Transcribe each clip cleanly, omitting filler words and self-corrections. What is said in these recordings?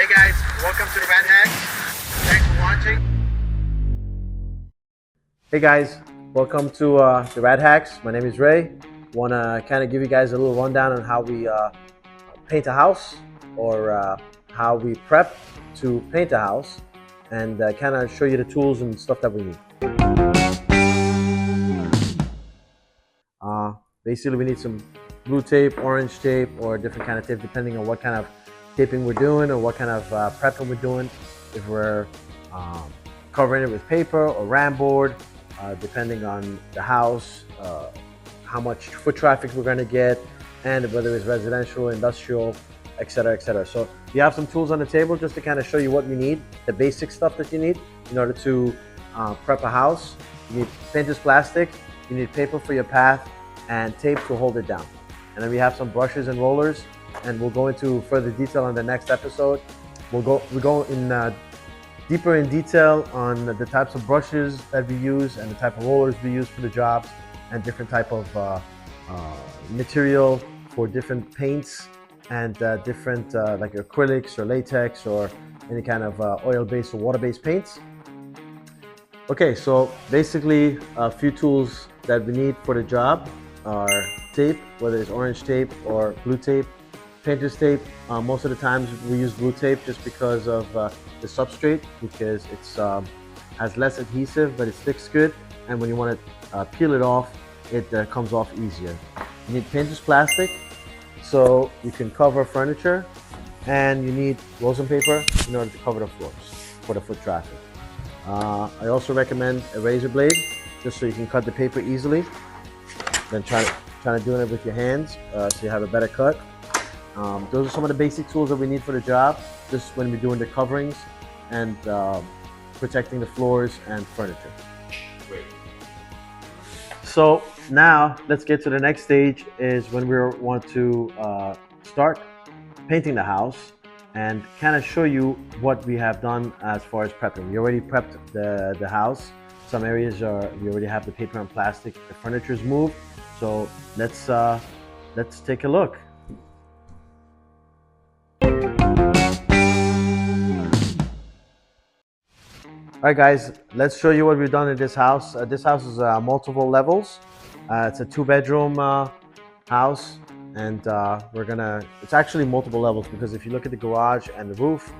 Hey guys, welcome to the Red Hacks. Thanks for watching. Hey guys, welcome to the Red Hacks. My name is Ray. Want to kind of give you guys a little rundown on how we paint a house, or how we prep to paint a house, and kind of show you the tools and stuff that we need. Basically, we need some blue tape, orange tape, or different kind of tape depending on what kind of taping we're doing or what kind of prepping we're doing. If we're covering it with paper or ram board, depending on the house, how much foot traffic we're going to get, and whether it's residential, industrial, etc., etc. So you have some tools on the table just to kind of show you what you need, the basic stuff that you need in order to prep a house. You need painter's plastic, you need paper for your path, and tape to hold it down. And then we have some brushes and rollers, and we'll go into further detail on the next episode. We go in deeper in detail on the types of brushes that we use and the type of rollers we use for the jobs, and different type of material for different paints, and different like acrylics or latex or any kind of oil-based or water-based paints. Okay, so basically a few tools that we need for the job are tape, whether it's orange tape or blue tape. Painter's tape, most of the times we use blue tape just because of the substrate, because it's has less adhesive, but it sticks good, and when you want to peel it off, it comes off easier. You need painter's plastic so you can cover furniture, and you need rosin paper in order to cover the floors for the foot traffic. I also recommend a razor blade just so you can cut the paper easily than trying to do it with your hands, so you have a better cut. Those are some of the basic tools that we need for the job, just when we're doing the coverings and protecting the floors and furniture. Great. So now let's get to the next stage, is when we want to start painting the house and kind of show you what we have done as far as prepping. We already prepped the house. Some areas we already have the paper and plastic. The furniture is moved. So let's take a look. All right, guys, let's show you what we've done in this house. This house is multiple levels. It's a 2-bedroom house, and it's actually multiple levels, because if you look at the garage and the roof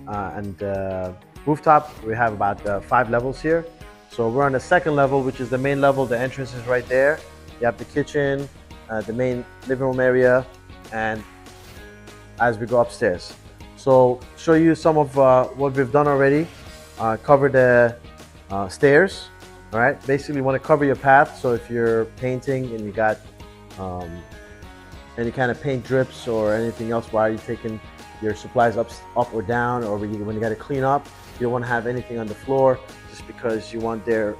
and the rooftop, we have about 5 levels here. So we're on the 2nd level, which is the main level. The entrance is right there. You have the kitchen, the main living room area, and as we go upstairs. So show you some of what we've done already. Cover the stairs. All right, basically you want to cover your path. So if you're painting and you got any kind of paint drips or anything else while you're taking your supplies up or down, or when you got to clean up, you don't want to have anything on the floor, just because you want their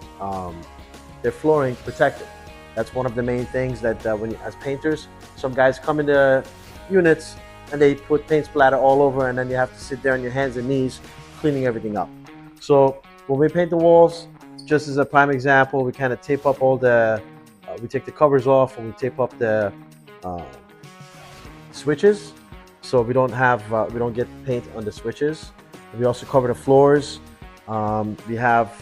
flooring protected. That's one of the main things that as painters, some guys come into units and they put paint splatter all over, and then you have to sit there on your hands and knees cleaning everything up. So when we paint the walls, just as a prime example, we kind of tape up all we take the covers off, and we tape up the switches, so we don't get paint on the switches. We also cover the floors. We have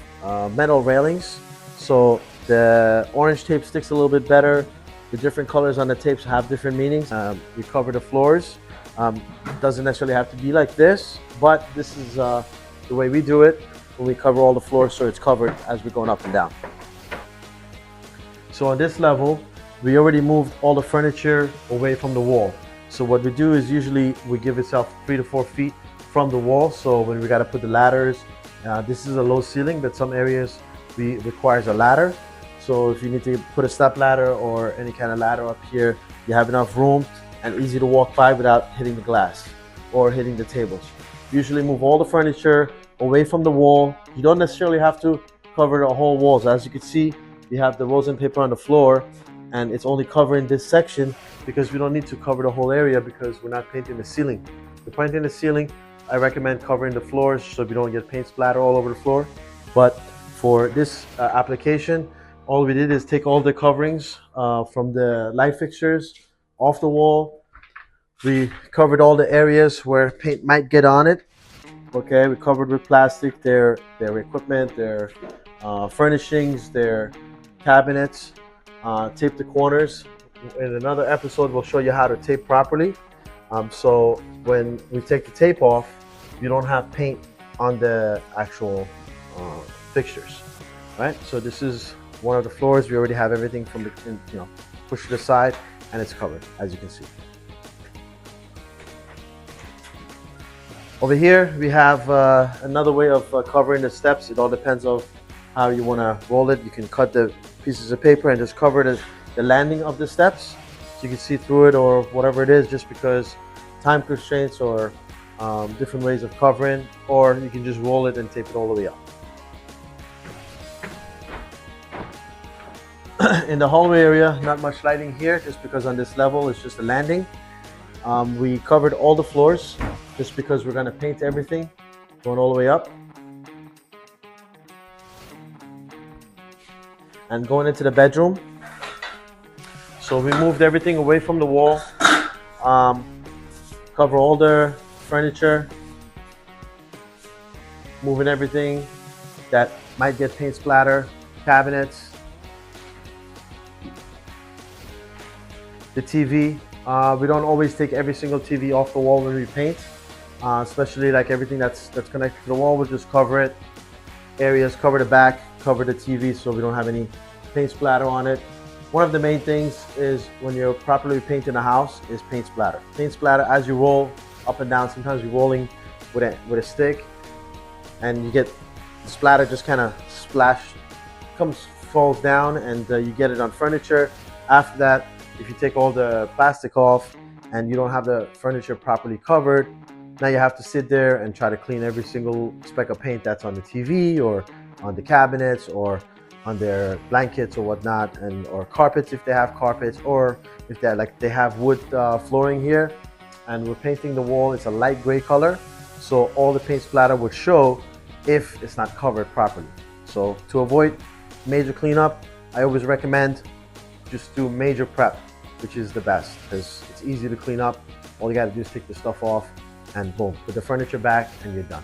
metal railings, so the orange tape sticks a little bit better. The different colors on the tapes have different meanings. We cover the floors. It doesn't necessarily have to be like this, but this is the way we do it when we cover all the floors, so it's covered as we're going up and down. So on this level, we already moved all the furniture away from the wall. So what we do is usually we give itself 3 to 4 feet from the wall. So when we got to put the ladders, this is a low ceiling, but some areas requires a ladder. So if you need to put a step ladder or any kind of ladder up here, you have enough room and easy to walk by without hitting the glass or hitting the tables. Usually move all the furniture away from the wall. You don't necessarily have to cover the whole walls. As you can see, we have the rosin paper on the floor, and it's only covering this section because we don't need to cover the whole area, because we're not painting the ceiling. If you're painting the ceiling, I recommend covering the floors so you don't get paint splatter all over the floor. But for this application, all we did is take all the coverings from the light fixtures off the wall. We covered all the areas where paint might get on it, Okay, we covered with plastic their equipment, their furnishings, their cabinets. Tape the corners. In another episode, we'll show you how to tape properly. So when we take the tape off, you don't have paint on the actual fixtures, right? So this is one of the floors. We already have everything from the, pushed to the side, and it's covered, as you can see. Over here, we have another way of covering the steps. It all depends on how you want to roll it. You can cut the pieces of paper and just cover the landing of the steps, so you can see through it or whatever it is, just because time constraints or different ways of covering, or you can just roll it and tape it all the way up. In the hallway area, not much lighting here, just because on this level it's just a landing. We covered all the floors just because we're going to paint everything going all the way up. And going into the bedroom, so we moved everything away from the wall, cover all the furniture, moving everything that might get paint splatter, cabinets, the TV. We don't always take every single TV off the wall when we paint, especially like everything that's connected to the wall. We'll just cover it, areas, cover the back, cover the TV, so we don't have any paint splatter on it. One of the main things is when you're properly painting a house is paint splatter. Paint splatter, as you roll up and down, sometimes you're rolling with a stick and you get the splatter just kind of falls down, and you get it on furniture. After that, if you take all the plastic off and you don't have the furniture properly covered, now you have to sit there and try to clean every single speck of paint that's on the TV or on the cabinets or on their blankets or whatnot, and or carpets if they have carpets, or if they have wood flooring here and we're painting the wall. It's a light gray color, so all the paint splatter would show if it's not covered properly. So to avoid major cleanup, I always recommend just do major prep, which is the best because it's easy to clean up. All you got to do is take the stuff off and boom, put the furniture back and you're done.